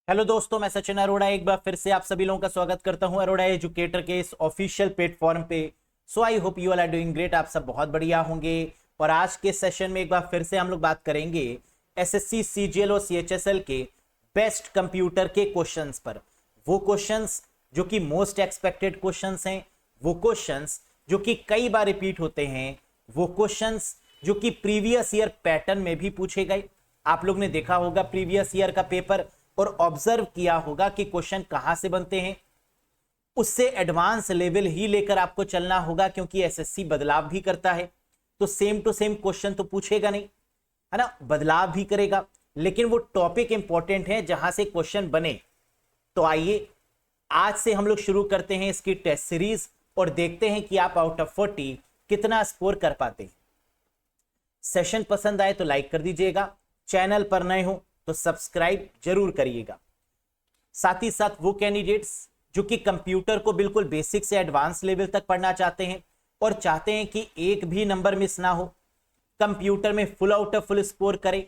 Hello दोस्तों, मैं सचिन अरोड़ा एक बार फिर से आप सभी लोगों का स्वागत करता हूं अरोड़ा एजुकेटर के इस ऑफिशियल प्लेटफॉर्म पे। So I hope you all are doing great. आप सब बहुत बढ़िया होंगे। और आज के सेशन में एक बार फिर से हम लोग बात करेंगे एसएससी सीजीएल और सीएचएसएल के बेस्ट कंप्यूटर के क्वेश्चंस पर। वो क्वेश्चंस जो कि मोस्ट एक्सपेक्टेड क्वेश्चंस हैं, वो क्वेश्चंस जो कि कई बार रिपीट होते हैं, वो क्वेश्चंस जो कि प्रीवियस ईयर पैटर्न में भी पूछे गए। आप लोग ने देखा होगा प्रीवियस ईयर का पेपर और ऑब्जर्व किया होगा कि क्वेश्चन कहां से बनते हैं। उससे एडवांस लेवल ही लेकर आपको चलना होगा, क्योंकि एसएससी बदलाव भी करता है। तो सेम टू सेम क्वेश्चन तो पूछेगा नहीं, है ना, बदलाव भी करेगा, लेकिन वो टॉपिक इंपॉर्टेंट है जहां से क्वेश्चन बने। तो आइए आज से हम लोग शुरू करते हैं इसकी टेस्ट सीरीज और देखते हैं कि आप आउट ऑफ 40 कितना स्कोर कर पाते हैं। सेशन पसंद आए तो लाइक कर दीजिएगा, चैनल पर नए हो तो सब्सक्राइब जरूर करिएगा। साथ ही साथ वो कैंडिडेट्स जो कि कंप्यूटर को बिल्कुल बेसिक से एडवांस लेवल तक पढ़ना चाहते हैं और चाहते हैं कि एक भी नंबर मिस ना हो, कंप्यूटर में full out of full score करें,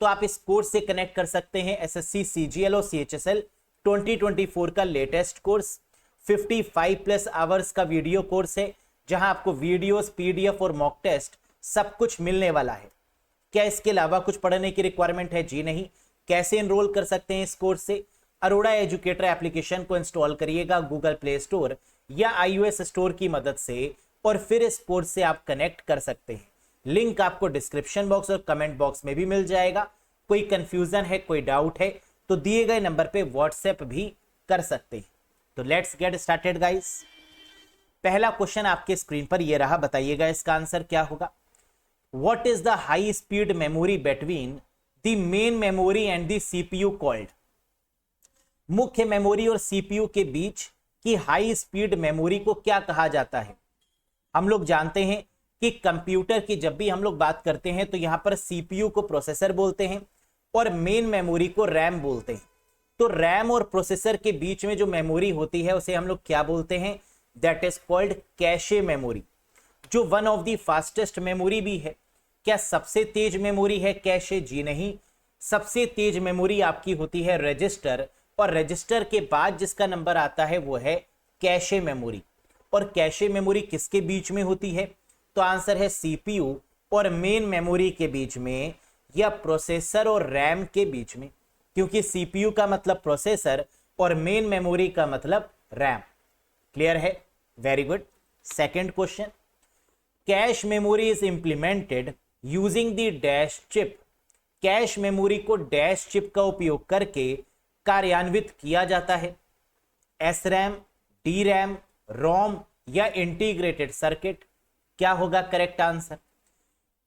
तो आप इस कोर्स से कनेक्ट कर सकते हैं। एसएससी सीजीएल और सीएचएसएल 2024 का लेटेस्ट कोर्स 55+ आवर्स का वीडियो कोर्स है, जहां आपको वीडियोस, पीडीएफ और मॉक टेस्ट सब कुछ मिलने वाला है। क्या इसके अलावा कुछ पढ़ने की रिक्वायरमेंट है? जी नहीं। कैसे एनरोल कर सकते हैं इस कोर्स से? अरोड़ा एजुकेटर एप्लीकेशन को इंस्टॉल करिएगा गूगल प्ले स्टोर या iOS स्टोर की मदद से, और फिर इस कोर्स से आप कनेक्ट कर सकते हैं। लिंक आपको डिस्क्रिप्शन बॉक्स और कमेंट बॉक्स में भी मिल जाएगा। कोई कंफ्यूजन है, कोई डाउट है तो दिए गए नंबर पे व्हाट्सएप भी कर सकते हैं। तो लेट्स गेट स्टार्टेड गाइस। पहला क्वेश्चन आपके स्क्रीन पर ये रहा, बताइएगा इसका आंसर क्या होगा। What is the high speed memory between the main memory and the CPU called? मुख्य मेमोरी और सीपीयू के बीच की हाई स्पीड मेमोरी को क्या कहा जाता है? हम लोग जानते हैं कि कंप्यूटर की जब भी हम लोग बात करते हैं तो यहां पर सीपीयू को प्रोसेसर बोलते हैं और मेन मेमोरी को रैम बोलते हैं। तो रैम और प्रोसेसर के बीच में जो मेमोरी होती है उसे हम लोग क्या बोलते हैं? That is called cache memory, जो one of the fastest memory भी है। क्या सबसे तेज मेमोरी है कैशे? जी नहीं। सबसे तेज मेमोरी आपकी होती है रजिस्टर, और रजिस्टर के बाद जिसका नंबर आता है वो है कैशे मेमोरी। और कैशे मेमोरी किसके बीच में होती है? तो आंसर है सीपीयू और मेन मेमोरी के बीच में, या प्रोसेसर और रैम के बीच में, क्योंकि सीपीयू का मतलब प्रोसेसर और मेन मेमोरी का मतलब रैम। क्लियर है? Very good. Second question, cache memory is implemented using the dash chip. Cache memory को डैश चिप का उपयोग करके कार्यान्वित किया जाता है। एस रैम, डी रैम, रोम या इंटीग्रेटेड सर्किट? क्या होगा करेक्ट आंसर?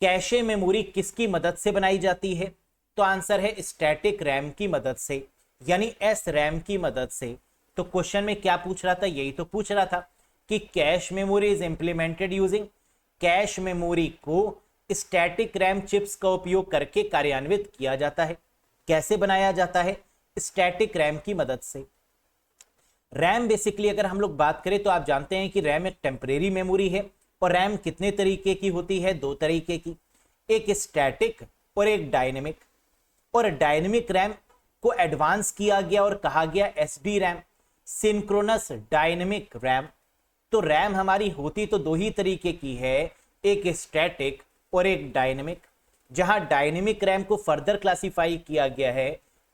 कैशे मेमोरी किसकी मदद से बनाई जाती है? तो आंसर है स्टैटिक रैम की मदद से, यानी एस रैम की मदद से। तो क्वेश्चन में क्या पूछ रहा था? यही तो पूछ रहा था कि cache memory is implemented using, cache memory को स्टैटिक रैम चिप्स का उपयोग करके कार्यान्वित किया जाता है। कैसे बनाया जाता है? स्टैटिक रैम की मदद से। रैम बेसिकली अगर हम लोग बात करें तो आप जानते हैं कि रैम एक टेम्परेरी मेमोरी है, और रैम कितने तरीके की होती है? दो तरीके की, एक स्टैटिक और एक डायनेमिक। और डायनेमिक रैम को एडवांस किया गया और कहा गया SD RAM, synchronous dynamic RAM. तो रैम हमारी होती तो दो ही तरीके की है, एक स्टैटिक और एक डायनेमिक। जहां डायनेमिक रैम को फर्दर क्लासिफाई किया गया है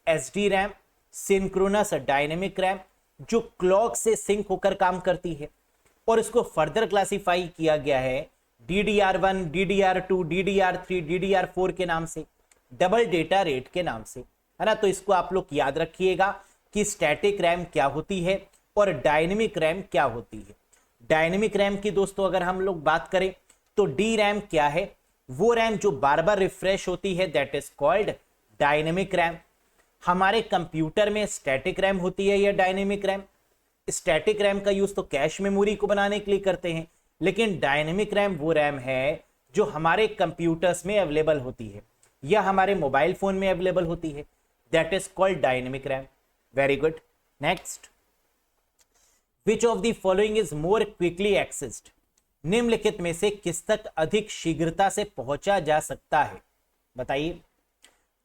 SD RAM, synchronous dynamic RAM, जो क्लॉक से सिंक होकर काम करती है, और इसको फर्दर क्लासिफाई किया गया है DDR1, DDR2, DDR3, DDR4 के नाम से, डबल डेटा रेट के नाम से, है ना। तो इसको आप लोग याद रखिएगा कि स्टैटिक रैम क्या होती है और डायनेमिक रैम क्या होती है। डायनेमिक रैम की दोस्तों अगर हम लोग बात करें तो डी रैम क्या है? वो रैम जो बार बार रिफ्रेश होती है, that is called dynamic RAM. हमारे कंप्यूटर में स्टैटिक रैम होती है या डायनेमिक रैम? स्टैटिक रैम का यूज तो कैश मेमोरी को बनाने के लिए करते हैं, लेकिन डायनेमिक रैम वो रैम है जो हमारे कंप्यूटर्स में अवेलेबल होती है या हमारे मोबाइल फोन में अवेलेबल होती है, that is called dynamic RAM. Very good. Next, which of the following is more quickly accessed? निम्नलिखित में से किस तक अधिक शीघ्रता से पहुंचा जा सकता है? बताइए।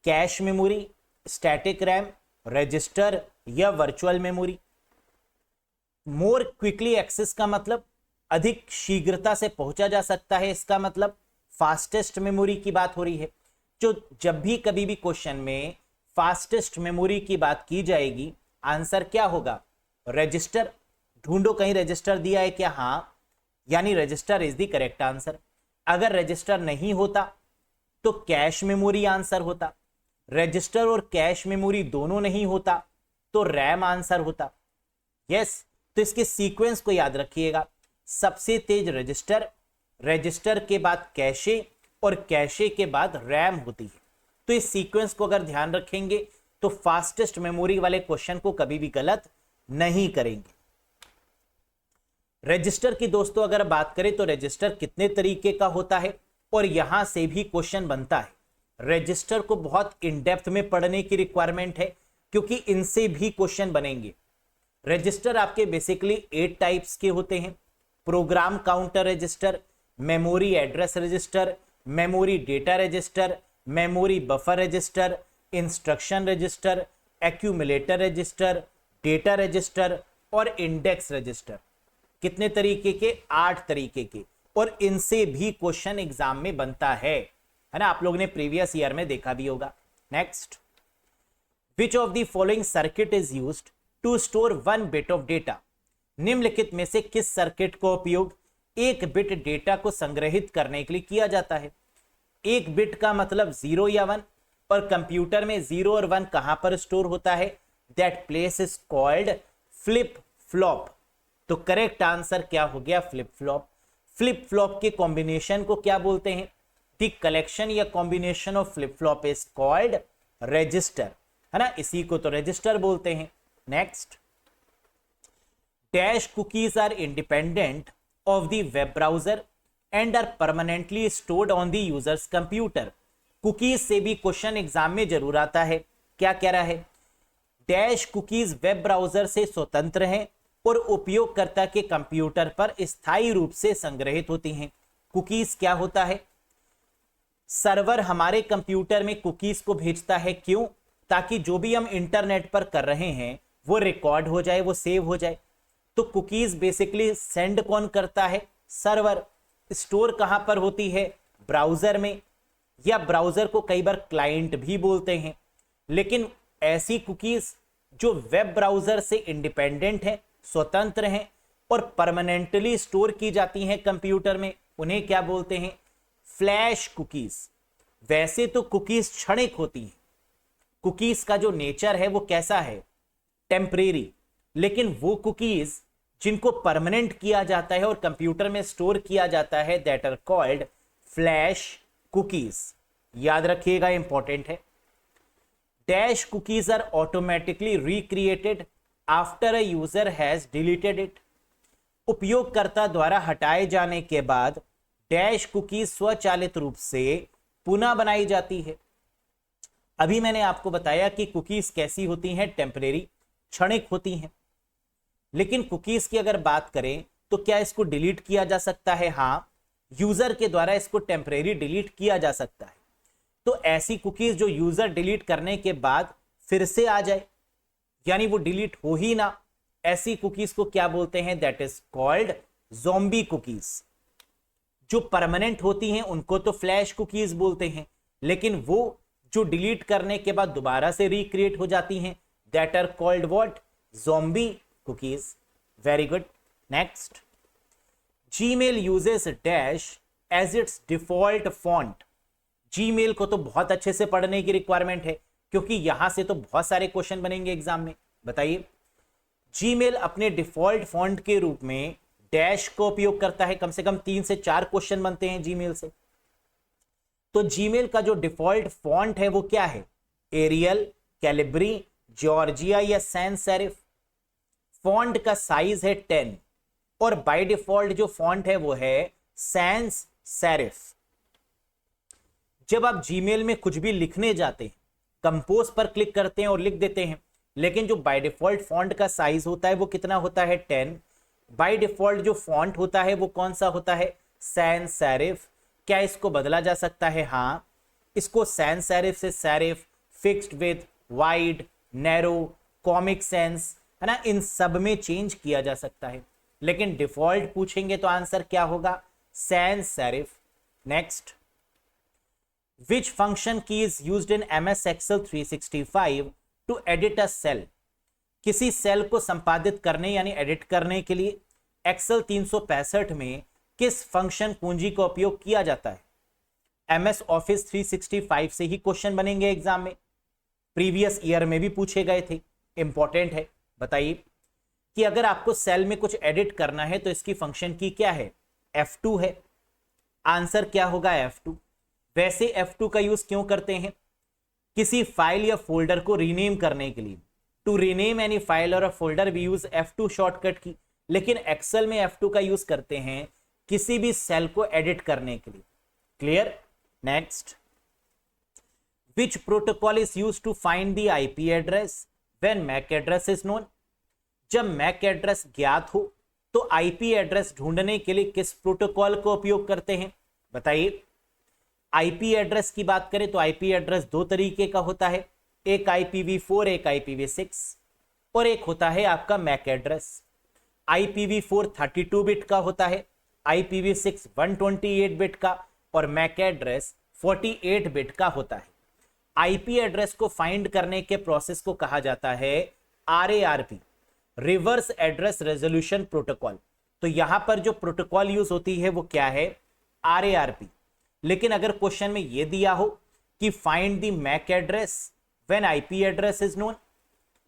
Cache memory, static RAM, register या virtual memory. More quickly access का मतलब अधिक शीघ्रता से पहुंचा जा सकता है, इसका मतलब फास्टेस्ट मेमोरी की बात हो रही है। जो जब भी कभी भी क्वेश्चन में फास्टेस्ट मेमोरी की बात की जाएगी, आंसर क्या होगा? रजिस्टर। ढूंढो कहीं रजिस्टर दिया है क्या? हाँ, यानी register is the correct answer. अगर रजिस्टर नहीं होता तो कैश मेमोरी आंसर होता। रजिस्टर और कैश मेमोरी दोनों नहीं होता तो रैम आंसर होता। यस, तो इसके सीक्वेंस को याद रखिएगा। सबसे तेज रजिस्टर, रजिस्टर के बाद कैशे और कैशे के बाद रैम होती है। तो इस सीक्वेंस को अगर ध्यान रखेंगे तो फास्टेस्ट मेमोरी वाले क्वेश्चन को कभी भी गलत नहीं करेंगे। रजिस्टर की दोस्तों अगर बात करें तो रजिस्टर कितने तरीके का होता है, और यहां से भी क्वेश्चन बनता है। रजिस्टर को बहुत इन डेप्थ में पढ़ने की रिक्वायरमेंट है, क्योंकि इनसे भी क्वेश्चन बनेंगे। रजिस्टर आपके बेसिकली 8 टाइप्स के होते हैं। Program counter register, memory address register, memory data register, memory buffer register, instruction register, accumulator register, data register और इंडेक्स रजिस्टर। कितने तरीके के? 8 तरीके के, और इनसे भी क्वेश्चन एग्जाम में बनता है ना? आप लोगों ने प्रीवियस ईयर में देखा भी होगा। Next, which of the following circuit is used to store 1 bit of data? निम्नलिखित में से किस सर्किट का उपयोग 1 बिट डेटा को संग्रहित करने के लिए किया जाता है? 1 बिट का मतलब 0 या 1, और कंप्यूटर में 0 और 1 कहां पर स्टोर होता है? That place is called flip flop. तो करेक्ट आंसर क्या हो गया? Flip flop. फ्लिप फ्लॉप के कॉम्बिनेशन को क्या बोलते हैं? द कलेक्शन या combination of flip flop is called register, है ना? इसी को तो रजिस्टर बोलते हैं। Next, dash cookies are independent of the web browser and are permanently stored on the user's computer. Cookies से भी क्वेश्चन एग्जाम में जरूर आता है। क्या कह रहा है? डैश कुकीज वेब ब्राउजर से स्वतंत्र हैं और उपयोगकर्ता के कंप्यूटर पर स्थायी रूप से संग्रहित होती हैं। कुकीज क्या होता है? सर्वर हमारे कंप्यूटर में कुकीज को भेजता है। क्यों? ताकि जो भी हम इंटरनेट पर कर रहे हैं वो रिकॉर्ड हो जाए, वो सेव हो जाए। तो कुकीज बेसिकली सेंड कौन करता है? सर्वर। स्टोर कहां पर होती है? ब्राउजर में, या ब्राउजर को कई बार क्लाइंट भी बोलते हैं। लेकिन ऐसी कुकीज जो वेब ब्राउजर से इंडिपेंडेंट है, स्वतंत्र हैं और परमानेंटली स्टोर की जाती हैं कंप्यूटर में, उन्हें क्या बोलते हैं? Flash cookies. वैसे तो कुकीज क्षणिक होती हैं। कुकीज का जो नेचर है वो कैसा है? टेम्परेरी। लेकिन वो कुकीज जिनको परमानेंट किया जाता है और कंप्यूटर में स्टोर किया जाता है, that are called flash cookies. याद रखिएगा, इंपॉर्टेंट है। Dash cookies are automatically recreated after a user has deleted it. उपयोगकर्ता द्वारा हटाए जाने के बाद डैश कुकीज स्वचालित रूप से पुनः बनाई जाती है। अभी मैंने आपको बताया कि कुकीज कैसी होती हैं? टेम्परेरी, क्षणिक होती हैं। लेकिन कुकीज की अगर बात करें तो क्या इसको डिलीट किया जा सकता है? हाँ, यूजर के द्वारा इसको टेम्परेरी डिलीट किया जा सकता है। तो ऐसी कुकीज जो यूजर डिलीट करने के बाद फिर से आ जाए, यानी वो डिलीट हो ही ना, ऐसी कुकीज को क्या बोलते हैं? That is called zombie cookies. जो परमानेंट होती हैं उनको तो फ्लैश कुकीज बोलते हैं, लेकिन वो जो डिलीट करने के बाद दोबारा से रिक्रिएट हो जाती हैं, that are called what? Zombie cookies. Very good. Next, Gmail uses dash as its default font. Gmail को तो बहुत अच्छे से पढ़ने की रिक्वायरमेंट है, क्योंकि यहां से तो बहुत सारे क्वेश्चन बनेंगे एग्जाम में। बताइए, जीमेल अपने डिफॉल्ट फॉन्ट के रूप में डैश का उपयोग करता है। कम से कम 3 से 4 क्वेश्चन बनते हैं जीमेल से। तो जीमेल का जो डिफॉल्ट फॉन्ट है वो क्या है? एरियल, कैलिब्री, जॉर्जिया या सैंस सेरिफ। फॉन्ट का साइज है 10 और बाय डिफॉल्ट जो फॉन्ट है वो है सैंस सेरिफ। जब आप जीमेल में कुछ भी लिखने जाते हैं, कंपोज पर क्लिक करते हैं और लिख देते हैं, लेकिन जो बाय डिफॉल्ट फॉन्ट का साइज होता है वो कितना होता है? 10। बाय डिफॉल्ट जो फॉन्ट होता है वो कौन सा होता है? Sans serif. क्या इसको बदला जा सकता है? हाँ, इसको सैंस सेरिफ से serif, fixed with, wide, narrow, comic sense, है ना, इन सब में चेंज किया जा सकता है, लेकिन डिफॉल्ट पूछेंगे तो आंसर क्या होगा, sans serif. Next, which function key is used in MS Excel 365 to edit a cell. किसी सेल को संपादित करने यानी एडिट करने के लिए एक्सेल 365 में किस फंक्शन कुंजी का उपयोग किया जाता है। MS Office 365 से ही क्वेश्चन बनेंगे एग्जाम में, प्रीवियस ईयर में भी पूछे गए थे, इंपॉर्टेंट है। बताइए कि अगर आपको सेल में कुछ एडिट करना है तो इसकी फंक्शन की क्या है, F2 है। आंसर क्या होगा, F2। वैसे F2 का यूज क्यों करते हैं, किसी फाइल या फोल्डर को रीनेम करने के लिए। To rename any file or a folder we use F2 shortcut key, लेकिन एक्सेल में F2 का यूज करते हैं किसी भी सेल को एडिट करने के लिए। Clear. Next, which protocol is use to find the IP address when MAC address is known. जब मैक एड्रेस ज्ञात हो तो IP एड्रेस ढूंढने के लिए किस प्रोटोकॉल को उपयोग करते हैं। बताइए। IP एड्रेस की बात करें तो IP एड्रेस दो तरीके का होता है, एक IPv4 एक IPv6, और एक होता है आपका मैक एड्रेस। IPv4 32 बिट का होता है, IPv6 128 बिट का, और मैक एड्रेस 48 बिट का होता है। IP एड्रेस को फाइंड करने के प्रोसेस को कहा जाता है RARP, reverse address resolution protocol. तो यहां पर जो प्रोटोकॉल यूज होती है वो क्या है, RARP। लेकिन अगर क्वेश्चन में यह दिया हो कि find the MAC address when IP address is known,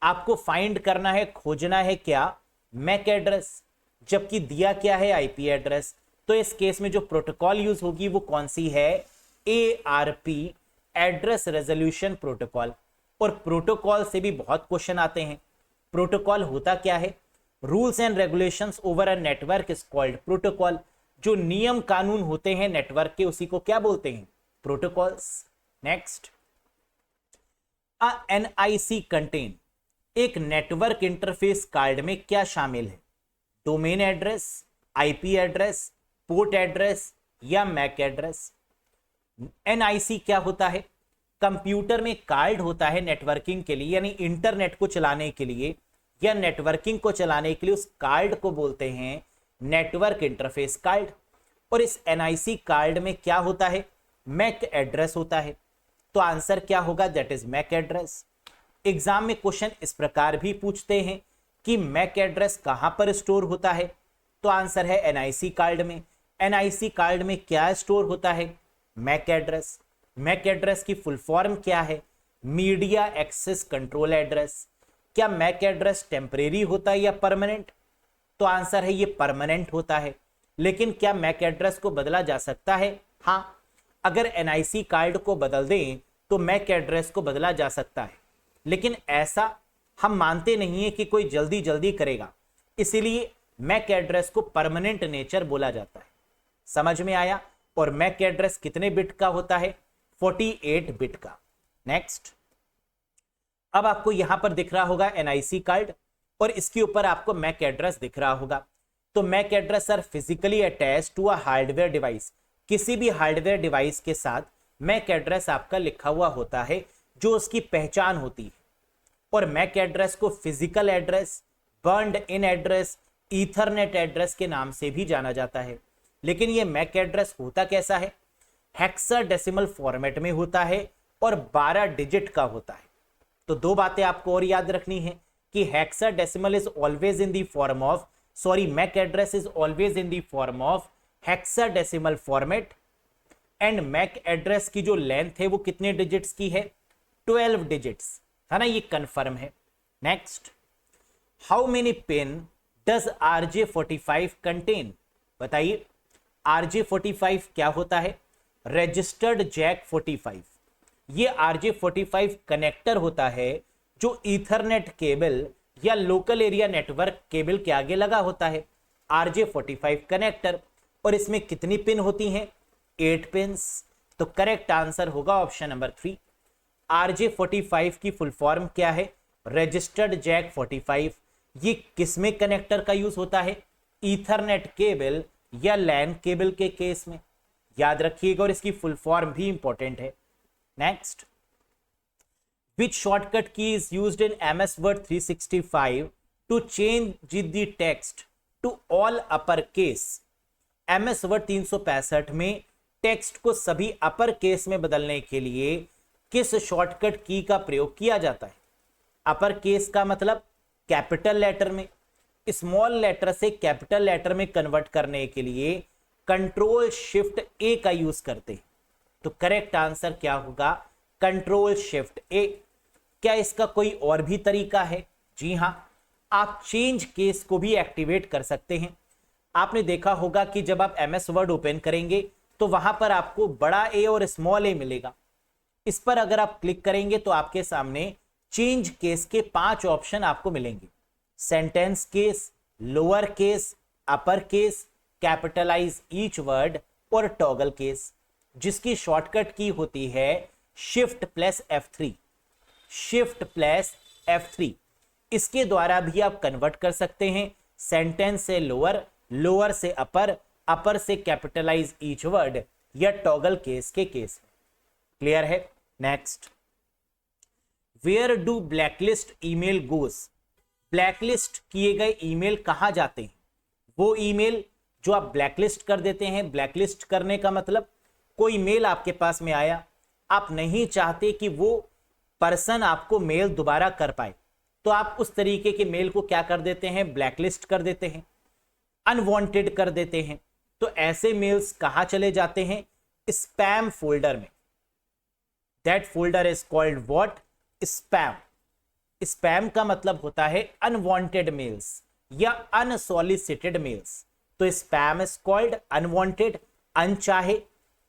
आपको फाइंड करना है, खोजना है क्या, मैक एड्रेस, जबकि दिया क्या है IP एड्रेस, तो इस केस में जो प्रोटोकॉल यूज होगी वो कौन सी है, ARP, एड्रेस रेजोल्यूशन प्रोटोकॉल। और प्रोटोकॉल से भी बहुत क्वेश्चन आते हैं। प्रोटोकॉल होता क्या है, rules and regulations over a network is called protocol. जो नियम कानून होते हैं नेटवर्क के उसी को क्या बोलते हैं, प्रोटोकॉल्स। नेक्स्ट, अ NIC कंटेन, एक नेटवर्क इंटरफेस कार्ड में क्या शामिल है, domain address, IP address, port address या मैक एड्रेस। NIC क्या होता है, कंप्यूटर में कार्ड होता है नेटवर्किंग के लिए, यानी इंटरनेट को चलाने के लिए या नेटवर्किंग को चलाने के लिए उस कार्ड को बोलते हैं नेटवर्क इंटरफेस कार्ड। और इस NIC कार्ड में क्या होता है, मैक एड्रेस होता है। तो आंसर क्या होगा, that is MAC address. Exam में क्वेश्चन इस प्रकार भी पूछते हैं कि मैक एड्रेस कहां पर स्टोर होता है, तो आंसर है NIC कार्ड में। NIC कार्ड में क्या स्टोर होता है, मैक एड्रेस। मैक एड्रेस की फुल फॉर्म क्या है, मीडिया एक्सेस कंट्रोल एड्रेस। क्या मैक एड्रेस टेम्परेरी होता है या परमानेंट, तो आंसर है ये परमानेंट होता है। लेकिन क्या मैक एड्रेस को बदला जा सकता है, हाँ, अगर NIC कार्ड को बदल दें तो मैक एड्रेस को बदला जा सकता है, लेकिन ऐसा हम मानते नहीं है कि कोई जल्दी जल्दी करेगा, इसीलिए मैक एड्रेस को परमानेंट नेचर बोला जाता है। समझ में आया। और मैक एड्रेस कितने बिट का होता है, 48 बिट का। नेक्स्ट, अब आपको यहां पर दिख रहा होगा NIC कार्ड और इसके ऊपर आपको मैक एड्रेस दिख रहा होगा। तो MAC address are physically attach to a hardware device. किसी भी हार्डवेयर डिवाइस के साथ मैक एड्रेस आपका लिखा हुआ होता है जो उसकी पहचान होती है। और मैक एड्रेस को फिजिकल एड्रेस, बर्न्ड इन एड्रेस, ईथरनेट एड्रेस के नाम से भी जाना जाता है। लेकिन ये मैक एड्रेस होता कैसा है, हेक्साडेसिमल फॉर्मेट में होता है और 12 डिजिट का होता है। तो दो बातें आपको और याद रखनी है कि hexadecimal is always in the form of, sorry, MAC address is always in the form of hexadecimal format, and MAC address की जो लेंथ है वो कितने डिजिट्स की है, 12 डिजिट्स, है ना, ये कंफर्म है। Next, how many pin does RJ45 contain. बताइए RJ45 क्या होता है, रजिस्टर्ड जैक 45। ये RJ45 कनेक्टर होता है जो ईथरनेट केबल या लोकल एरिया नेटवर्क केबल के आगे लगा होता है, RJ45 कनेक्टर। और इसमें कितनी पिन होती हैं, 8 पिन्स। तो करेक्ट आंसर होगा ऑप्शन नंबर 3। RJ45 की फुल फॉर्म क्या है, रजिस्टर्ड जैक 45। ये किसमें कनेक्टर का यूज होता है, ईथरनेट केबल या लैन केबल के केस में, याद रखिएगा। और इसकी फुल फॉर्म भी इंपॉर्टेंट है। Next, Which shortcut key is used in MS Word 365 to change the text to all uppercase? MS Word 365 में टेक्स्ट को सभी अपर केस में बदलने के लिए किस शॉर्टकट की का प्रयोग किया जाता है? अपर केस का मतलब कैपिटल लेटर में, स्मॉल लेटर से कैपिटल लेटर में कन्वर्ट करने के लिए कंट्रोल शिफ्ट ए का यूज करते हैं। तो करेक्ट आंसर क्या होगा? कंट्रोल शिफ्ट ए। क्या इसका कोई और भी तरीका है? जी हां, आप चेंज केस को भी एक्टिवेट कर सकते हैं। आपने देखा होगा कि जब आप एमएस वर्ड ओपन करेंगे तो वहां पर आपको बड़ा ए और स्मॉल ए मिलेगा। इस पर अगर आप क्लिक करेंगे तो आपके सामने चेंज केस के 5 ऑप्शन आपको मिलेंगे। Sentence case, lower case, upper case, capitalise each word और टॉगल केस, जिसकी शॉर्टकट की होती है shift plus F3। Shift plus F3 इसके द्वारा भी आप कन्वर्ट कर सकते हैं सेंटेंस से लोअर, लोअर से अपर, अपर से कैपिटलाइज ईच वर्ड या टॉगल केस के केस में। क्लियर है? Next, where do blacklist email goes? Blacklist किए गए ईमेल कहां जाते हैं? वो ईमेल जो आप ब्लैकलिस्ट कर देते हैं। ब्लैकलिस्ट करने का मतलब कोई मेल आपके पास में आया, आप नहीं चाहते कि वो पर्सन आपको मेल दोबारा कर पाए, तो आप उस तरीके के मेल को क्या कर देते हैं? ब्लैकलिस्ट कर देते हैं, अनवांटेड कर देते हैं। तो ऐसे मेल्स कहां चले जाते हैं? स्पैम फोल्डर में। That folder is called what? Spam. Spam का मतलब होता है अनवांटेड मेल्स या अनसॉलिसिटेड मेल्स। तो स्पैम इज कॉल्ड अनवांटेड, अनचाहे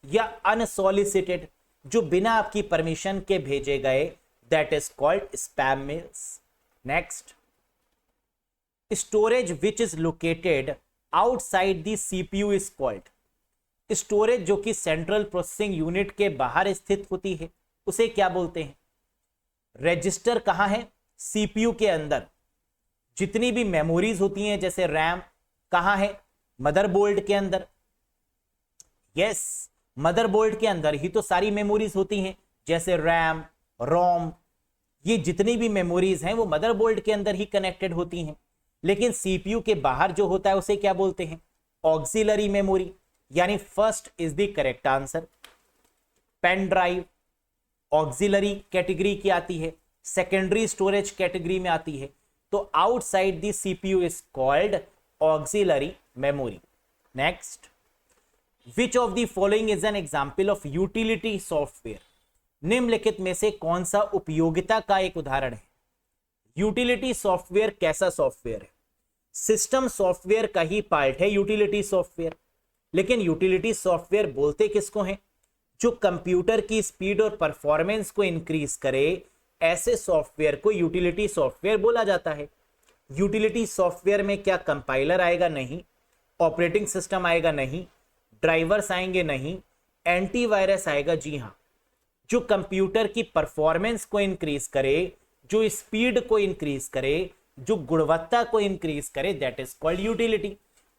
या अनसॉलिसिटेड, जो बिना आपकी परमिशन के भेजे गए, that is called spam mails. Next, storage which is located outside the CPU is called? Storage जो कि सेंट्रल प्रोसेसिंग यूनिट के बाहर स्थित होती है उसे क्या बोलते हैं? रजिस्टर कहां है? सीपीयू के अंदर। जितनी भी मेमोरीज होती हैं जैसे रैम, कहां है? मदरबोर्ड के अंदर। यस, मदरबोर्ड के अंदर ही तो सारी मेमोरीज होती हैं, जैसे रैम, रोम, ये जितनी भी मेमोरीज हैं वो मदरबोर्ड के अंदर ही कनेक्टेड होती हैं। लेकिन सीपीयू के बाहर जो होता है उसे क्या बोलते हैं? ऑक्सिलरी मेमोरी, यानी first is the correct answer. Pen drive auxiliary category की आती है, सेकेंडरी स्टोरेज कैटेगरी में आती है। तो outside the CPU is called auxiliary memory. Next, which of the following is an example of utility software? निम्नलिखित में से कौन सा उपयोगिता का एक उदाहरण है? यूटिलिटी सॉफ्टवेयर कैसा सॉफ्टवेयर है? सिस्टम सॉफ्टवेयर का ही पार्ट है यूटिलिटी सॉफ्टवेयर। लेकिन यूटिलिटी सॉफ्टवेयर बोलते किसको हैं? जो कंप्यूटर की स्पीड और परफॉर्मेंस को इंक्रीज करे, ऐसे सॉफ्टवेयर को यूटिलिटी सॉफ्टवेयर बोला जाता है। यूटिलिटी सॉफ्टवेयर में क्या कंपाइलर आएगा? नहीं। ऑपरेटिंग सिस्टम आएगा? नहीं। ड्राइवर्स आएंगे? नहीं। एंटीवायरस आएगा? जी हाँ। जो कंप्यूटर की परफॉर्मेंस को इंक्रीज करे, जो स्पीड को इंक्रीज करे, जो गुणवत्ता को इंक्रीज करे, दैट इज कॉल्ड यूटिलिटी।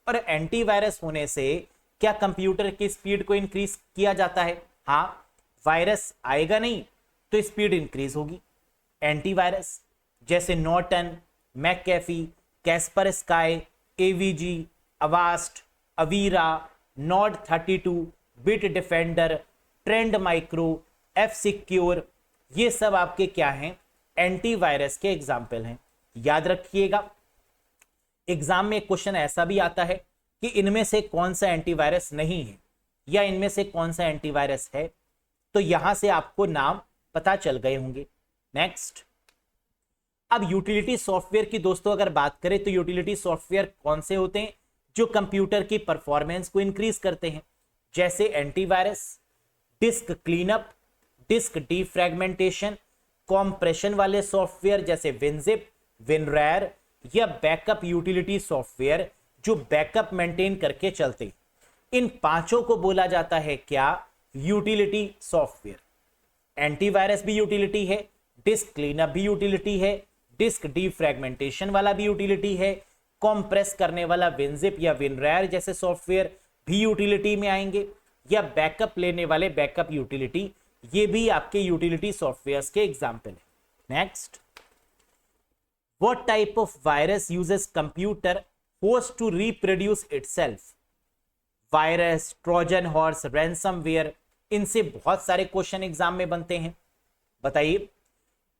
और एंटीवायरस होने से क्या कंप्यूटर की स्पीड को इंक्रीज किया जाता है? हाँ, वायरस आएगा नहीं तो स्पीड इंक्रीज होगी। एंटीवायरस जैसे Norton, McAfee, Kaspersky, AVG, Avast, Avira, NOD 32, Bitdefender, Trend Micro, F Secure, ये सब आपके क्या हैं? एंटीवायरस के एग्जाम्पल हैं। याद रखिएगा, एग्जाम में क्वेश्चन ऐसा भी आता है कि इनमें से कौन सा एंटीवायरस नहीं है या इनमें से कौन सा एंटीवायरस है, तो यहां से आपको नाम पता चल गए होंगे। नेक्स्ट, अब यूटिलिटी सॉफ्टवेयर की दोस्तों अगर बात करें तो यूटिलिटी सॉफ्टवेयर कौन से होते हैं? जो कंप्यूटर की परफॉर्मेंस को इंक्रीज करते हैं, जैसे antivirus, disk cleanup, disk defragmentation, compression वाले सॉफ्टवेयर जैसे विनजिप, विनरैर, या बैकअप यूटिलिटी सॉफ्टवेयर जो बैकअप मेंटेन करके चलते। इन पांचों को बोला जाता है क्या? Utility software. एंटीवायरस भी यूटिलिटी है, डिस्क क्लीनअप भी यूटिलिटी है, डिस्क डीफ्रैगमेंटेशन वाला भी यूटिलिटी है, कॉम्प्रेस करने वाला विनजिप या विनरैर जैसे सॉफ्टवेयर भी यूटिलिटी में आएंगे, या बैकअप लेने वाले बैकअप यूटिलिटी, ये भी आपके यूटिलिटी सॉफ्टवेयर्स के एग्जाम्पल है। Next, what type of virus uses computer host to reproduce itself? Virus, Trojan horse, ransomware, इनसे बहुत सारे क्वेश्चन एग्जाम में बनते हैं। बताइए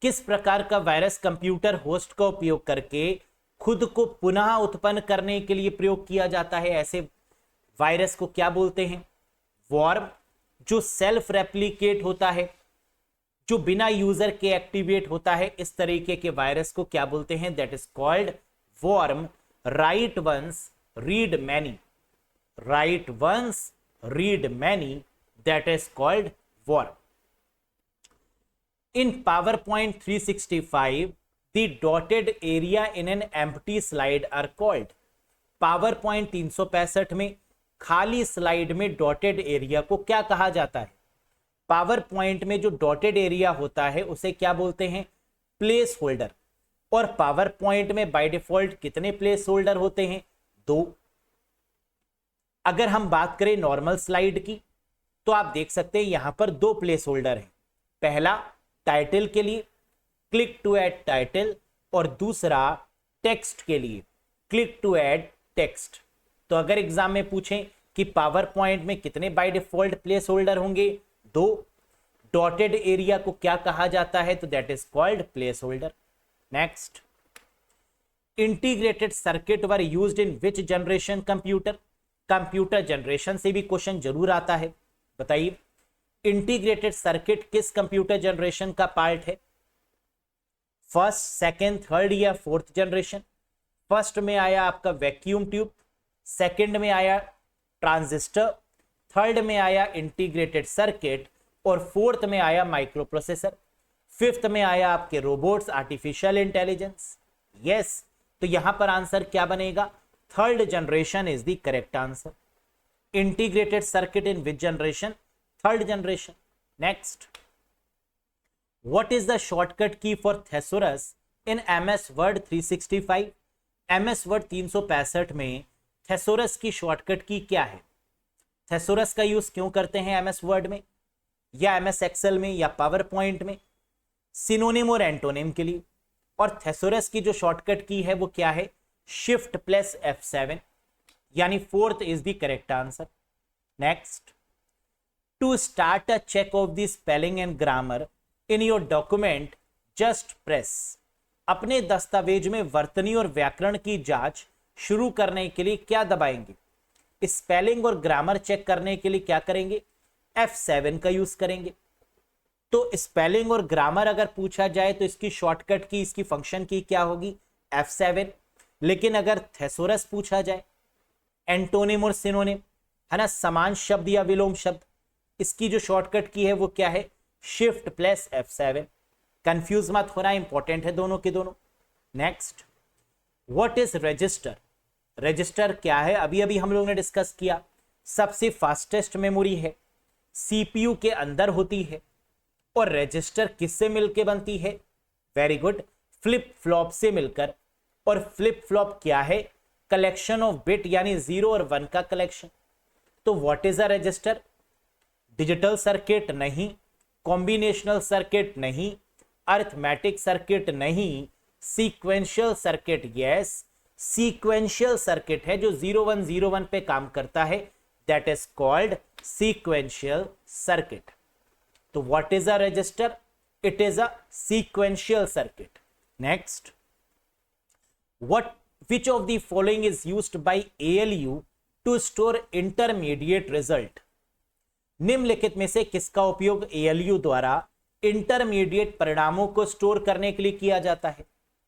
किस प्रकार का वायरस कंप्यूटर होस्ट का उपयोग करके खुद को पुनः उत्पन्न करने के लिए प्रयोग किया जाता है? ऐसे वायरस को क्या बोलते हैं? वॉर्म, जो सेल्फ रेप्लिकेट होता है, जो बिना यूजर के एक्टिवेट होता है, इस तरीके के वायरस को क्या बोलते हैं? That is called worm. Right once read many, right once read many, that is called worm. In PowerPoint 365, the dotted area in an empty slide are called. PowerPoint 365 में खाली स्लाइड में डॉटेड एरिया को क्या कहा जाता है? Power point में जो डॉटेड एरिया होता है उसे क्या बोलते हैं? Place holder. और पावर पॉइंट में बाय डिफॉल्ट कितने प्लेस होल्डर होते हैं? 2। अगर हम बात करें नॉर्मल स्लाइड की तो आप देख सकते हैं यहां पर 2 प्लेस होल्डर हैं। पहला टाइटल के लिए, क्लिक टू ऐड टाइटल, और दूसरा टेक्स्ट के लिए, क्लिक टू ऐड टेक्स्ट। तो अगर एग्जाम में पूछें कि पावर पॉइंट में कितने बाय डिफॉल्ट प्लेस होल्डर होंगे? 2। डॉटेड एरिया को क्या कहा जाता है? तो that is called place holder. Next, integrated circuit were used in which generation computer? Computer generation से भी क्वेश्चन जरूर आता है। बताइए इंटीग्रेटेड सर्किट किस कंप्यूटर जनरेशन का पार्ट है? फर्स्ट, सेकंड, थर्ड या फोर्थ जनरेशन? फर्स्ट में आया आपका वैक्यूम ट्यूब, सेकंड में आया ट्रांजिस्टर, थर्ड में आया इंटीग्रेटेड सर्किट, और फोर्थ में आया माइक्रो प्रोसेसर, फिफ्थ में आया आपके रोबोट्स, आर्टिफिशियल इंटेलिजेंस। यस, तो यहां पर आंसर क्या बनेगा? Third generation is the correct answer. Integrated circuit in which generation? Third generation. Next, what is the shortcut key for thesaurus in MS word 365? MS word 365 में thesaurus की shortcut key क्या है? Thesaurus का use क्यों करते हैं MS word में या MS एक्सेल में या पावर पॉइंट में? सिनोनिम और एंटोनिम के लिए। और थेसोरस की जो शॉर्टकट की है वो क्या है? शिफ्ट प्लस F7, यानी fourth is the correct answer. Next, to start a check of the spelling and grammar in your document just press. अपने दस्तावेज में वर्तनी और व्याकरण की जांच शुरू करने के लिए क्या दबाएंगे? स्पेलिंग और ग्रामर चेक करने के लिए क्या करेंगे? F7 का यूज करेंगे। तो स्पेलिंग और ग्रामर अगर पूछा जाए तो इसकी शॉर्टकट की, इसकी फंक्शन की क्या होगी? F7। लेकिन अगर थेसोरस पूछा जाए, एंटोनिम और सिनोनिम, है ना, समान शब्द या विलोम शब्द, इसकी जो शॉर्टकट की है वो क्या है? Shift plus F7। कंफ्यूज मत होना, इंपॉर्टेंट है दोनों के दोनों। Next, what is register? Register क्या है? अभी अभी हम लोग ने डिस्कस किया, सबसे फास्टेस्ट मेमोरी है, CPU के अंदर होती है। और रजिस्टर किससे मिलकर बनती है? वेरी गुड, फ्लिप फ्लॉप से मिलकर। और फ्लिप फ्लॉप क्या है? कलेक्शन ऑफ बिट, यानी 0 और 1 का कलेक्शन। तो what is a register? Digital circuit नहीं, कॉम्बिनेशनल सर्किट नहीं, अरिथमेटिक सर्किट नहीं, sequential circuit. Yes, sequential circuit है जो 0101 पे काम करता है, that is called sequential circuit. तो what is a register? It is a sequential circuit. Next, what which of the following is used by ALU to store intermediate result? निम्नलिखित में से किसका उपयोग ALU द्वारा इंटरमीडिएट परिणामों को स्टोर करने के लिए किया जाता है?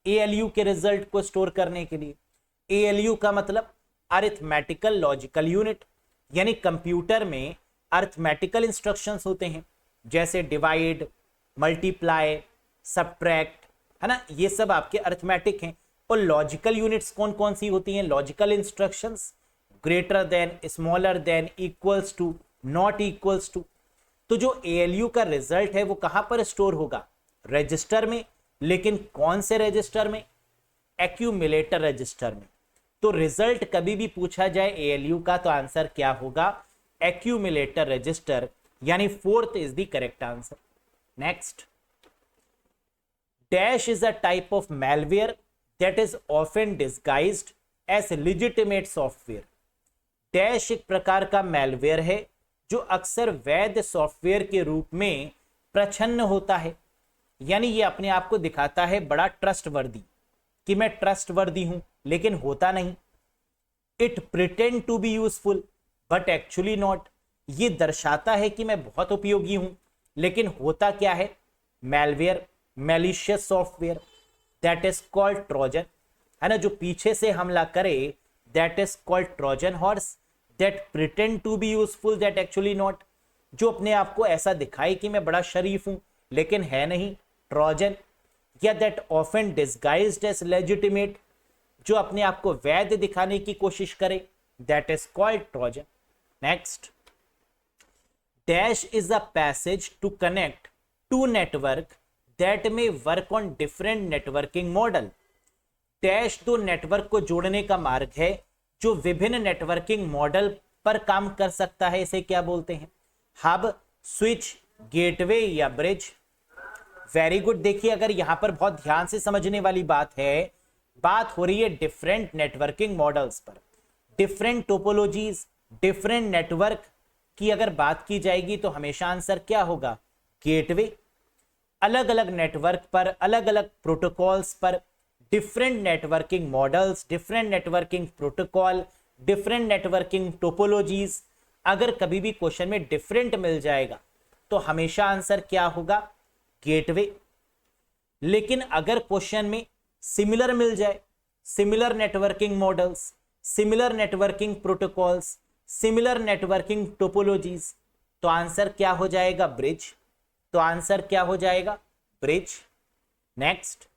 ALU के रिजल्ट को स्टोर करने के लिए। ALU का मतलब अरिथमेटिकल लॉजिकल यूनिट, यानी कंप्यूटर में अरिथमेटिकल इंस्ट्रक्शंस होते हैं, जैसे डिवाइड, मल्टीप्लाई, सबट्रैक्ट, है ना, ये सब आपके अरिथमेटिक हैं। और लॉजिकल यूनिट्स कौन कौन सी होती हैं? Logical instructions, greater than, smaller than, equals to, not equals to. तो जो ALU का रिजल्ट है वो कहां पर स्टोर होगा? रजिस्टर में। लेकिन कौन से रजिस्टर में? एक्यूमुलेटर रजिस्टर में। तो रिजल्ट कभी भी पूछा जाए ALU का तो आंसर क्या होगा? एक्यूमुलेटर रजिस्टर, यानी fourth is the correct answer. Next, dash is a type of malware that is often disguised as legitimate software. Dash एक प्रकार का malware है जो अक्सर वैध सॉफ्टवेयर के रूप में प्रछन्न होता है, यानी ये अपने आप को दिखाता है बड़ा ट्रस्टवर्दी कि मैं ट्रस्टवर्दी हूं, लेकिन होता नहीं. It pretend to be useful but actually not. ये दर्शाता है कि मैं बहुत उपयोगी हूं, लेकिन होता क्या है? Malware, malicious software, that is called Trojan, है ना, जो पीछे से हमला करे, that is called Trojan horse. That pretend to be useful that actually not, जो अपने आप को ऐसा दिखाए कि मैं बड़ा शरीफ हूं, लेकिन है नहीं, ट्रोजन. या that often disguised as legitimate, जो अपने आप को वैध दिखाने की कोशिश करे, that is called Trojan. Next, dash is a passage to connect to network that may work on different networking model. Dash दो नेटवर्क को जोड़ने का मार्ग है जो विभिन्न नेटवर्किंग मॉडल पर काम कर सकता है. इसे क्या बोलते हैं? हब, स्विच, गेटवे या ब्रिज. Very good. देखिए, अगर यहां पर बहुत ध्यान से समझने वाली बात है, बात हो रही है डिफरेंट नेटवर्किंग मॉडल्स पर, डिफरेंट टोपोलॉजीज, डिफरेंट नेटवर्क की अगर बात की जाएगी तो हमेशा आंसर क्या होगा? गेटवे. अलग अलग नेटवर्क पर, अलग अलग प्रोटोकॉल्स पर, different networking models, different networking protocol, different networking topologies. अगर कभी भी क्वेश्चन में डिफरेंट मिल जाएगा तो हमेशा आंसर क्या होगा? गेटवे. लेकिन अगर क्वेश्चन में सिमिलर मिल जाए, similar networking models, similar networking protocols, similar networking topologies, तो आंसर क्या हो जाएगा? ब्रिज. तो आंसर क्या हो जाएगा? Bridge. Next,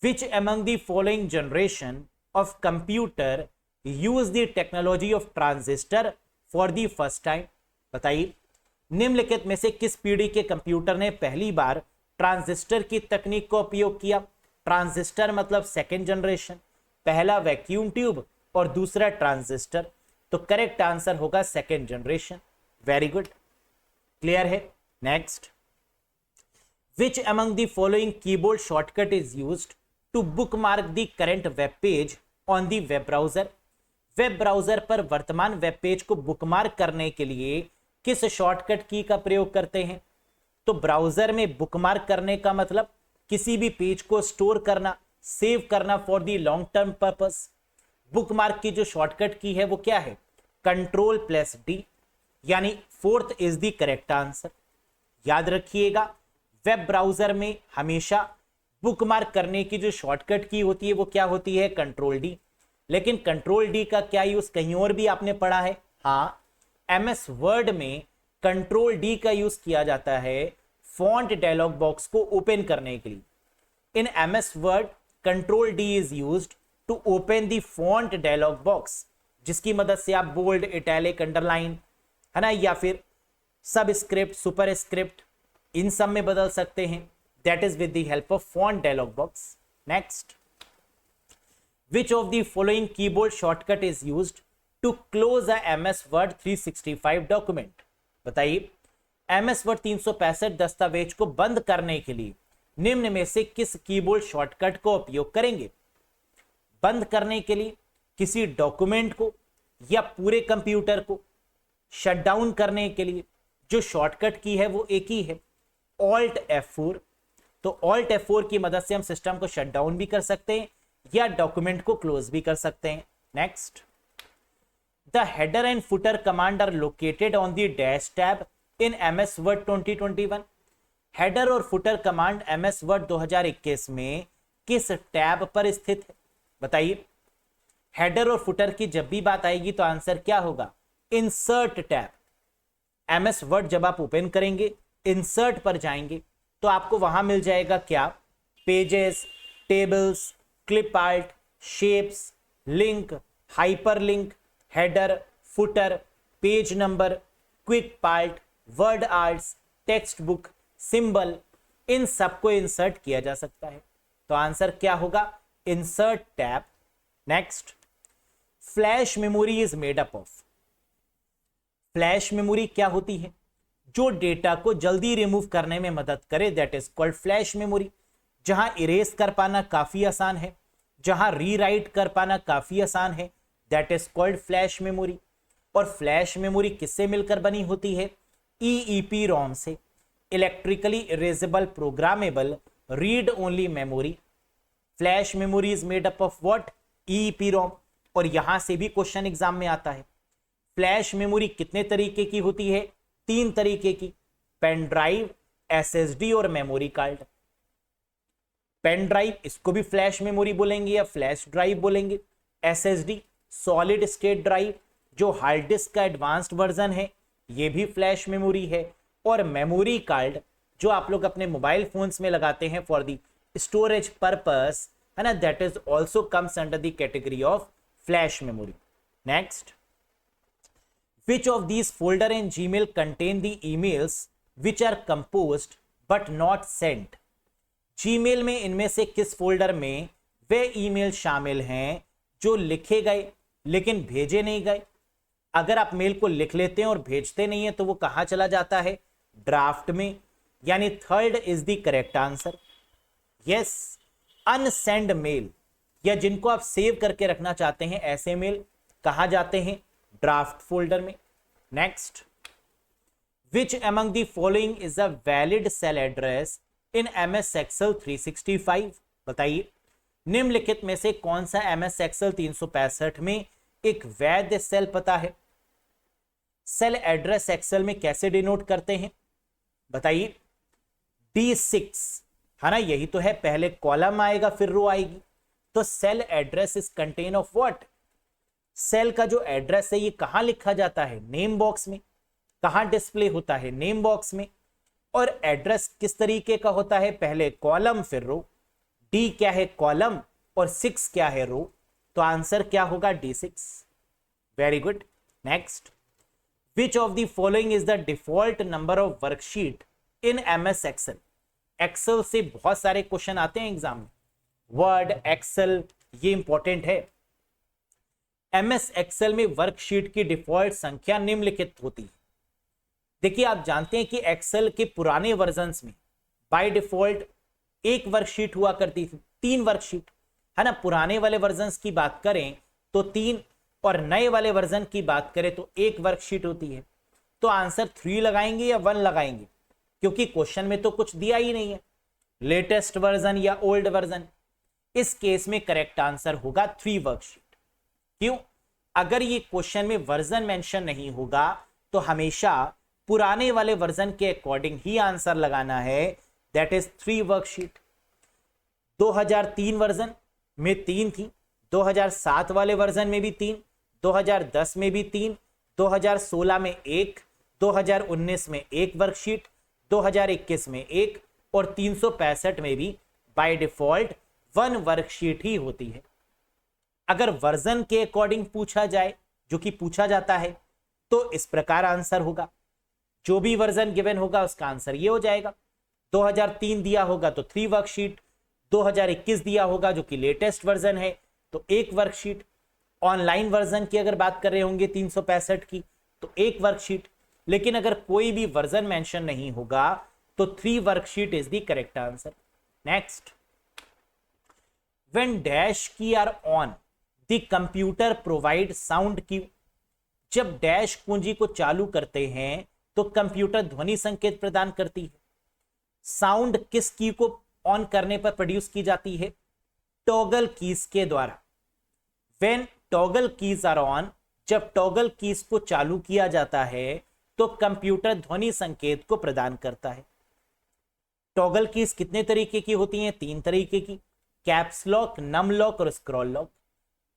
which among the following generation of computer use the technology of transistor for the first time? बताइए, निम्नलिखित में से किस पीढ़ी के कंप्यूटर ने पहली बार ट्रांजिस्टर की तकनीक का उपयोग किया? ट्रांजिस्टर मतलब सेकेंड जनरेशन, पहला वैक्यूम ट्यूब और दूसरा ट्रांजिस्टर. तो करेक्ट आंसर होगा second generation. Very good, clear है. Next, which among the following keyboard shortcut is used to bookmark the current web page on the web browser? Web browser पर वर्तमान web page को bookmark करने के लिए किस shortcut की का प्रयोग करते हैं? तो ब्राउजर में बुकमार्क करने का मतलब किसी भी पेज को स्टोर करना, सेव करना for the long term purpose. Bookmark की जो शॉर्टकट की है वो क्या है? Ctrl+D, यानी fourth is the correct answer. याद रखिएगा, वेब ब्राउजर में हमेशा बुकमार्क करने की जो शॉर्टकट की होती है वो क्या होती है? Ctrl+D. लेकिन Ctrl+D का क्या यूज कहीं और भी आपने पढ़ा है? हाँ, MS वर्ड में Ctrl+D का यूज किया जाता है फॉन्ट डायलॉग बॉक्स को ओपन करने के लिए. In MS word Ctrl+D is used to open the font dialog box, जिसकी मदद से आप बोल्ड, इटैलिक, अंडरलाइन, है ना, या फिर सब स्क्रिप्ट, सुपर स्क्रिप्ट, इन सब में बदल सकते हैं. That is with the help of font dialog box. Next, which of the following keyboard shortcut is used to close a MS Word 365 document? बताइए, MS Word 365 दस्तावेज को बंद करने के लिए निम्न में से किस कीबोर्ड शॉर्टकट का उपयोग करेंगे? बंद करने के लिए किसी डॉक्यूमेंट को या पूरे कंप्यूटर को? शटडाउन करने के लिए जो शॉर्टकट की है वो एक ही है, Alt F4. तो Alt F4 की मदद से हम सिस्टम को शटडाउन भी कर सकते हैं या डॉक्यूमेंट को क्लोज भी कर सकते हैं. Next, the header and footer command are located on the dash tab in MS Word 2021. Header और फुटर कमांड MS Word 2021 में किस टैब पर स्थित है? बताइए, हेडर और फुटर की जब भी बात आएगी तो आंसर क्या होगा? Insert tab. MS Word जब आप ओपन करेंगे, इंसर्ट पर जाएंगे तो आपको वहां मिल जाएगा क्या? Pages, tables, clip art, shapes, link, hyperlink, header, footer, page number, quick part, word arts, text book, symbol, इन सबको इंसर्ट किया जा सकता है. तो आंसर क्या होगा? Insert tab. Next, flash memory is made up of. Flash memory क्या होती है? जो डेटा को जल्दी रिमूव करने में मदद करे, that is called flash memory. जहां इरेज कर पाना काफी आसान है, जहां रीराइट कर पाना काफी आसान है, that is called flash memory. और फ्लैश मेमोरी किससे मिलकर बनी होती है? ईईपी रोम से, electrically erasable programmable read only memory. Flash memory is made up of what? EEPROM. और यहां से भी क्वेश्चन एग्जाम में आता है। फ्लैश मेमोरी कितने तरीके की होती है? 3 तरीके की, पेन ड्राइव, एसएसडी और मेमोरी कार्ड। पेन ड्राइव, इसको भी फ्लैश मेमोरी बोलेंगे या फ्लैश ड्राइव बोलेंगे। एसएसडी, सॉलिड स्टेट ड्राइव, जो हार्ड डिस्क का एडवांस्ड वर्जन है, ये भी फ्लैश मेमोरी है। और मेमोरी कार्ड, जो आप लोग अपने मोबाइल फोन्स में लगाते हैं फॉर दी स्टोरेज पर्पस, है ना, that is also comes under the category of flash memory. Next, which of these folder in Gmail contain the emails which are composed but not sent? Gmail में इनमें से किस folder में वे email शामिल हैं जो लिखे गए लेकिन भेजे नहीं गए? अगर आप मेल को लिख लेते हैं और भेजते नहीं है तो वो कहां चला जाता है? ड्राफ्ट में। यानी third is the correct answer. Yes, unsend mail, या जिनको आप सेव करके रखना चाहते हैं, ऐसे मेल कहां जाते हैं? ड्राफ्ट फोल्डर में। Next, which among the following is a valid cell address in MS Excel 365? बताइए, निम्नलिखित में से कौन सा MS Excel 365 में एक वैध सेल पता है? सेल एड्रेस एक्सेल में कैसे डिनोट करते हैं? बताइए। D6, है ना, यही तो है, पहले कॉलम आएगा फिर रो आएगी। तो cell address is contain of what? Cell का जो एड्रेस है ये कहां लिखा जाता है? नेम बॉक्स में। कहां डिस्प्ले होता है? नेम बॉक्स में। और एड्रेस किस तरीके का होता है? पहले कॉलम फिर रो। D क्या है? कॉलम, और 6 क्या है? रो। तो आंसर क्या होगा? D6। Very good. Next, which of the following is the default number of worksheet in MS Excel? Excel से बहुत सारे क्वेश्चन आते हैं एग्जाम में, वर्ड, एक्सेल, ये इंपॉर्टेंट है। MS Excel में वर्कशीट की डिफॉल्ट संख्या निम्नलिखित होती है। देखिए, आप जानते हैं कि एक्सेल के पुराने वर्जन्स में बाय डिफॉल्ट एक वर्कशीट हुआ करती थी, 3 वर्कशीट, है ना। पुराने वाले वर्जन्स की बात करें तो 3, और नए वाले वर्जन की बात करें तो 1 वर्कशीट होती है। तो आंसर 3 लगाएंगे या 1 लगाएंगे? क्योंकि क्वेश्चन में तो कुछ दिया ही नहीं है, लेटेस्ट वर्जन या ओल्ड वर्जन। इस केस में करेक्ट आंसर होगा 3 वर्कशीट। क्यों? अगर ये क्वेश्चन में वर्जन मेंशन नहीं होगा तो हमेशा पुराने वाले वर्जन के अकॉर्डिंग ही आंसर लगाना है, दैट इज 3 वर्कशीट। 2003 वर्जन में 3 थी, 2007 वाले वर्जन में भी 3, 2010 में भी 3, 2016 में 1, 2019 में 1 वर्कशीट, 2021 में 1, और 365 में भी बाय डिफॉल्ट 1 वर्कशीट ही होती है। अगर वर्जन के अकॉर्डिंग पूछा जाए, जो कि पूछा जाता है, तो इस प्रकार आंसर होगा। जो भी वर्जन गिवन होगा उसका आंसर ये हो जाएगा। 2003 दिया होगा तो 3 वर्कशीट, 2021 दिया होगा जो कि लेटेस्ट वर्जन है तो 1 वर्कशीट, ऑनलाइन वर्जन की अगर बात कर रहे होंगे 365 की तो 1 वर्कशीट। लेकिन अगर कोई भी वर्जन मेंशन नहीं होगा तो 3 worksheet is the correct answer. Next, when dash key are on the computer provide sound cue? जब डैश कुंजी को चालू करते हैं तो कंप्यूटर ध्वनि संकेत प्रदान करती है। साउंड किस की को ऑन करने पर प्रोड्यूस की जाती है? टॉगल कीज के द्वारा। When toggle keys are on, जब टॉगल कीज को चालू किया जाता है तो कंप्यूटर ध्वनि संकेत को प्रदान करता है। टॉगल कीज कितने तरीके की होती हैं? 3 तरीके की, कैप्स लॉक, नम लॉक और scroll lock.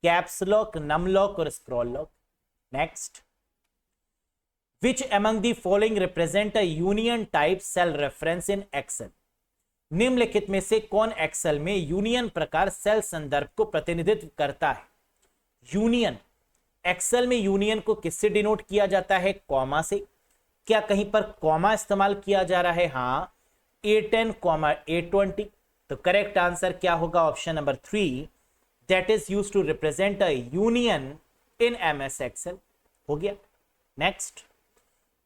Caps lock, num lock और scroll lock. Next, which among the following represent a union type cell reference in Excel? निम्नलिखित में से कौन एक्सेल में यूनियन प्रकार सेल संदर्भ को प्रतिनिधित्व करता है? यूनियन, एक्सेल में यूनियन को किससे डिनोट किया जाता है? कॉमा से। क्या कहीं पर कॉमा इस्तेमाल किया जा रहा है? हाँ, A10, A20। तो करेक्ट आंसर क्या होगा? Option number 3, that is used to represent a union in MS Excel। हो गया। Next,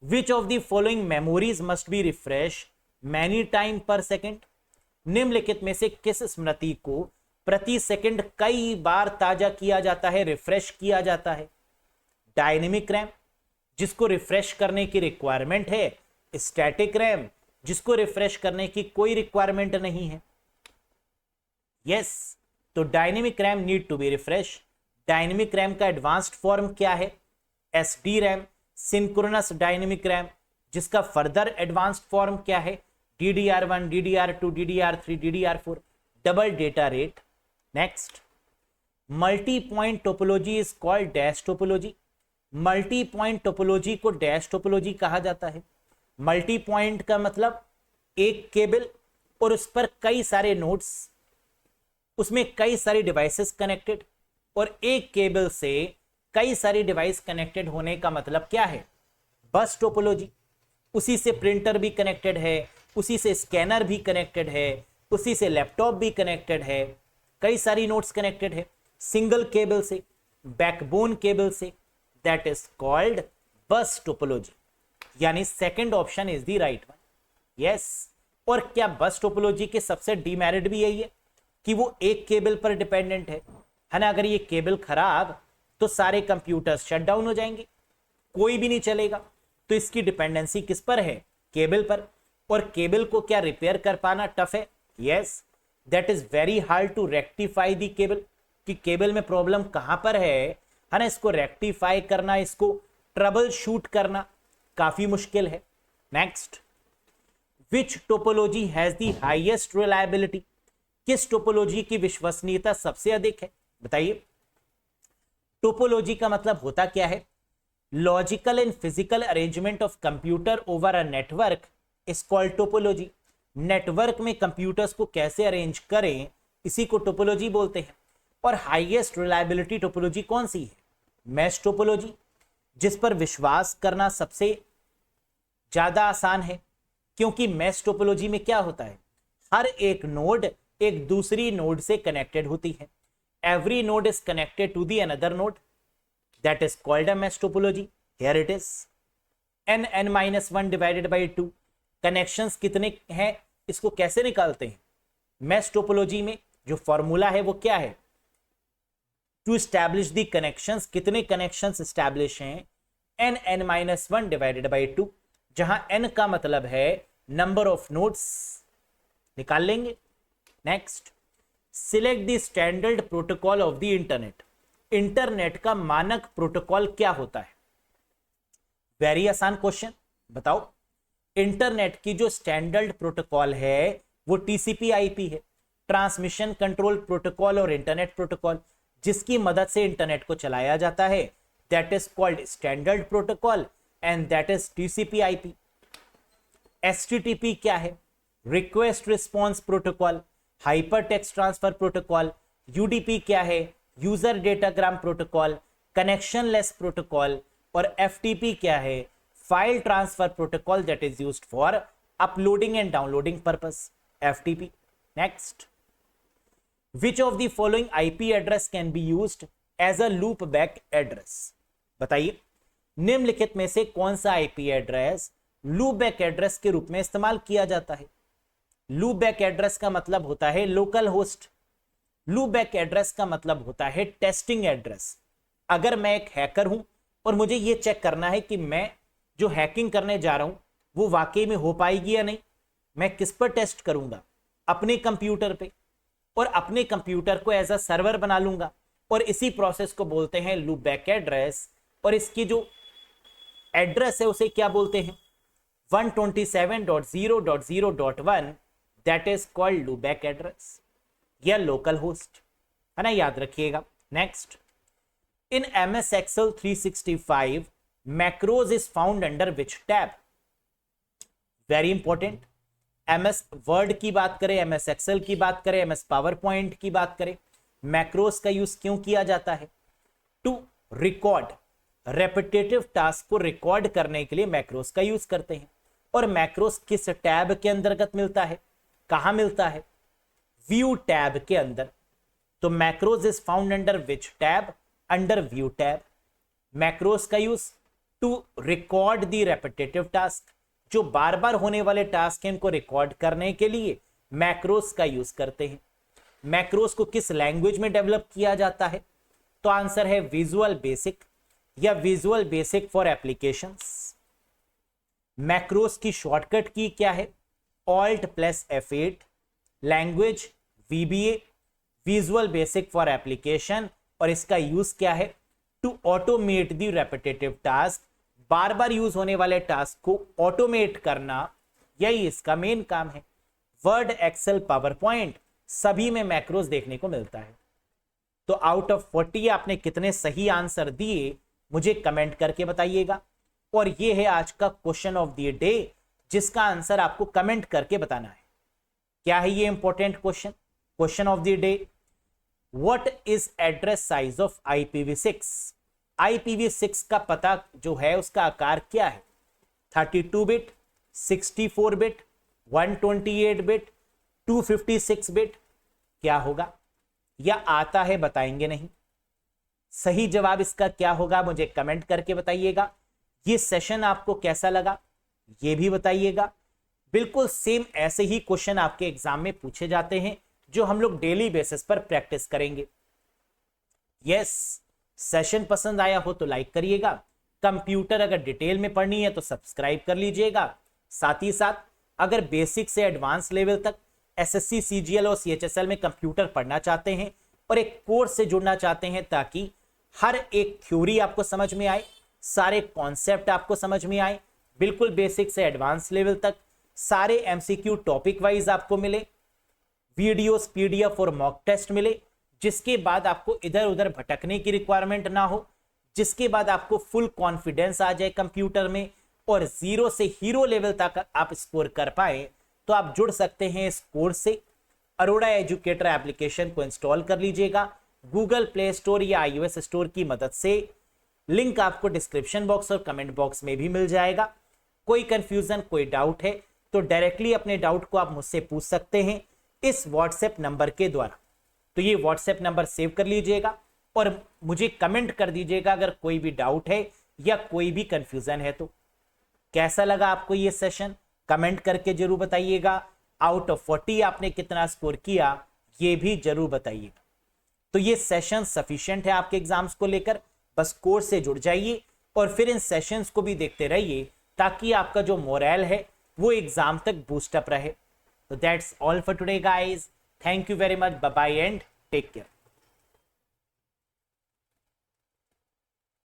which of the following memories must be refresh many time per second? निम्नलिखित में से किस स्मृति को प्रति सेकंड कई बार ताजा किया जाता है, रिफ्रेश किया जाता है? डायनेमिक रैम, जिसको रिफ्रेश करने की रिक्वायरमेंट है। स्टैटिक रैम, जिसको रिफ्रेश करने की कोई रिक्वायरमेंट नहीं है। यस, तो dynamic RAM need to be refresh. Dynamic RAM का एडवांस्ड फॉर्म क्या है? SD RAM, synchronous dynamic RAM, जिसका फर्दर एडवांस्ड फॉर्म क्या है? DDR1, DDR2, DDR3, DDR4, double data rate. Next, multi point topology is called dash topology. Multi point topology को dash topology कहा जाता है। मल्टी पॉइंट का मतलब एक केबल और उस पर कई सारे नोड्स, उसमें कई सारी डिवाइसेस कनेक्टेड, और एक केबल से कई सारी डिवाइस कनेक्टेड होने का मतलब क्या है? बस टोपोलॉजी। उसी से प्रिंटर भी कनेक्टेड है, उसी से स्कैनर भी कनेक्टेड है, उसी से लैपटॉप भी कनेक्टेड है, कई सारी नोड्स कनेक्टेड है सिंगल केबल से, बैकबोन केबल से। That is called bus topology, यानी second option is the right one. Yes, और क्या बस टोपोलॉजी के सबसे डीमेरिट भी यही है कि वो एक केबल पर डिपेंडेंट है ना? अगर ये केबल खराब तो सारे कंप्यूटर्स शट डाउन हो जाएंगे, कोई भी नहीं चलेगा। तो इसकी डिपेंडेंसी किस पर है? केबल पर। और केबल को क्या रिपेयर कर पाना टफ है? Yes, that is very hard to rectify the cable, कि केबल में प्रॉब्लम कहां पर है ना? इसको रेक्टिफाई करना, इसको ट्रबल शूट करना काफी मुश्किल है। Next, which topology has the highest reliability? किस टोपोलॉजी की विश्वसनीयता सबसे अधिक है? बताइए। टोपोलॉजी का मतलब होता क्या है? Logical and physical arrangement of computer over a network is called topology. Network में कंप्यूटर्स को कैसे अरेंज करें, इसी को टोपोलॉजी बोलते हैं। और हाईएस्ट रिलायबिलिटी टोपोलॉजी कौन सी है? मैश टोपोलॉजी, जिस पर विश्वास करना सबसे ज्यादा आसान है, क्योंकि मैश टोपोलॉजी में क्या होता है? हर एक नोड एक दूसरी नोड से कनेक्टेड होती है। Every node is connected to the another node, that is called a mesh topology. Here it is n(n-1) divided by 2। Connections कितने हैं, इसको कैसे निकालते हैं? मैश टोपोलॉजी में जो फॉर्मूला है वो क्या है? टू एस्टैब्लिश दी कनेक्शंस, कितने कनेक्शंस एस्टैब्लिश हैं? n(n-1) डिवाइडेड बाई 2, जहां n का मतलब है नंबर ऑफ नोड्स। निकाल लेंगे। Next, select the standard protocol of the internet. Internet का मानक प्रोटोकॉल क्या होता है? वेरी आसान क्वेश्चन, बताओ। इंटरनेट की जो स्टैंडर्ड प्रोटोकॉल है वो TCP/IP है, ट्रांसमिशन कंट्रोल प्रोटोकॉल और इंटरनेट प्रोटोकॉल, जिसकी मदद से इंटरनेट को चलाया जाता है। That is called standard protocol and that is TCP/IP। HTTP क्या है? Request response protocol, hyper text transfer protocol. UDP क्या है? User datagram protocol, connection less protocol. और FTP क्या है? File transfer protocol, that is used for uploading and downloading purpose, FTP। Next, which of the following IP address can be used as a loopback address? बताइए, निम्नलिखित में से कौन सा IP address loopback address के रूप में इस्तेमाल किया जाता है? लूपबैक एड्रेस का मतलब होता है लोकल होस्ट। लूपबैक एड्रेस का मतलब होता है टेस्टिंग एड्रेस। अगर मैं एक हैकर हूं और मुझे यह चेक करना है कि मैं जो हैकिंग करने जा रहा हूं वो वाकई में हो पाएगी या नहीं, मैं किस पर टेस्ट करूंगा? अपने कंप्यूटर पे, और अपने कंप्यूटर को एज अ सर्वर बना लूंगा, और इसी प्रोसेस को बोलते हैं लूपबैक एड्रेस। और इसकी जो एड्रेस है उसे क्या बोलते हैं? 127.0.0.1, that is called loopback address या लोकल होस्ट, है ना, याद रखिएगा। Next, in MS Excel 365 macros is found under which tab? Very important. MS word की बात करें, MS एक्सेल की बात करें, MS पावर पॉइंट की बात करें, मैक्रोस का यूज क्यों किया जाता है? टू रिकॉर्ड, रेपिटेटिव टास्क को रिकॉर्ड करने के लिए मैक्रोस का यूज करते हैं। और मैक्रोस किस टैब के अंतर्गत मिलता है? कहां मिलता है? व्यू टैब के अंदर। तो macros is found under which tab? Under view tab. Macros का use to record the repetitive task, जो बार बार होने वाले टास्क हैं इनको रिकॉर्ड करने के लिए मैक्रोस का यूज करते हैं। मैक्रोस को किस लैंग्वेज में डेवलप किया जाता है? तो आंसर है विजुअल बेसिक या Visual Basic for applications. Macros की शॉर्टकट की क्या है? Alt plus F8, language VBA, Visual Basic for application, और इसका यूज क्या है? To automate the repetitive task, बार बार यूज होने वाले टास्क को ऑटोमेट करना, यही इसका मेन काम है। वर्ड, एक्सेल, पावर पॉइंट सभी में मैक्रोस देखने को मिलता है। तो आउट ऑफ 40 आपने कितने सही आंसर दिए मुझे कमेंट करके बताइएगा। और ये है आज का क्वेश्चन ऑफ द डे, जिसका आंसर आपको कमेंट करके बताना है। क्या है ये important question? Question of the day, what is address size of IPv6? IPv6 का पता जो है उसका आकार क्या है? 32 बिट, 64 बिट, 128 बिट, 256 बिट, क्या होगा? या आता है बताएंगे नहीं? सही जवाब इसका क्या होगा मुझे कमेंट करके बताइएगा। ये सेशन आपको कैसा लगा ये भी बताइएगा। बिल्कुल सेम ऐसे ही क्वेश्चन आपके एग्जाम में पूछे जाते हैं जो हम लोग डेली बेसिस पर प्रैक्टिस करेंगे। यस, सेशन पसंद आया हो तो लाइक करिएगा। कंप्यूटर अगर डिटेल में पढ़नी है तो सब्सक्राइब कर लीजिएगा। साथ ही साथ अगर बेसिक से एडवांस लेवल तक SSC, CGL और CHSL में कंप्यूटर पढ़ना चाहते हैं और एक कोर्स से जुड़ना चाहते हैं ताकि हर एक थ्योरी आपको समझ में आए, सारे कॉन्सेप्ट आपको समझ में आए, बिल्कुल बेसिक से एडवांस लेवल तक सारे MCQ टॉपिक वाइज आपको मिले, वीडियोस, PDF और मॉक टेस्ट मिले, जिसके बाद आपको इधर उधर भटकने की रिक्वायरमेंट ना हो, जिसके बाद आपको फुल कॉन्फिडेंस आ जाए कंप्यूटर में और 0 से हीरो लेवल तक आप स्कोर कर पाए, तो आप जुड़ सकते हैं इस कोर्स से। अरोड़ा एजुकेटर एप्लीकेशन को इंस्टॉल कर लीजिएगा गूगल प्ले स्टोर या iOS स्टोर की मदद से। लिंक आपको डिस्क्रिप्शन बॉक्स और कमेंट बॉक्स में भी मिल जाएगा। कोई कंफ्यूजन, कोई डाउट है तो डायरेक्टली अपने डाउट को आप मुझसे पूछ सकते हैं इस व्हाट्सएप नंबर के द्वारा। तो ये व्हाट्सएप नंबर सेव कर लीजिएगा और मुझे कमेंट कर दीजिएगा अगर कोई भी डाउट है या कोई भी कंफ्यूजन है तो। कैसा लगा आपको ये सेशन कमेंट करके जरूर बताइएगा। आउट ऑफ 40 आपने कितना स्कोर किया ये भी जरूर बताइएगा। तो ये सेशन सफिशिएंट है आपके एग्जाम्स को लेकर। बस कोर्स से जुड़ जाइए और फिर इन सेशंस को भी देखते रहिए ताकि आपका जो मोरल है वो एग्जाम तक बूस्ट अप रहे। तो that's all for today guys. Thank you very much, bye bye and take care.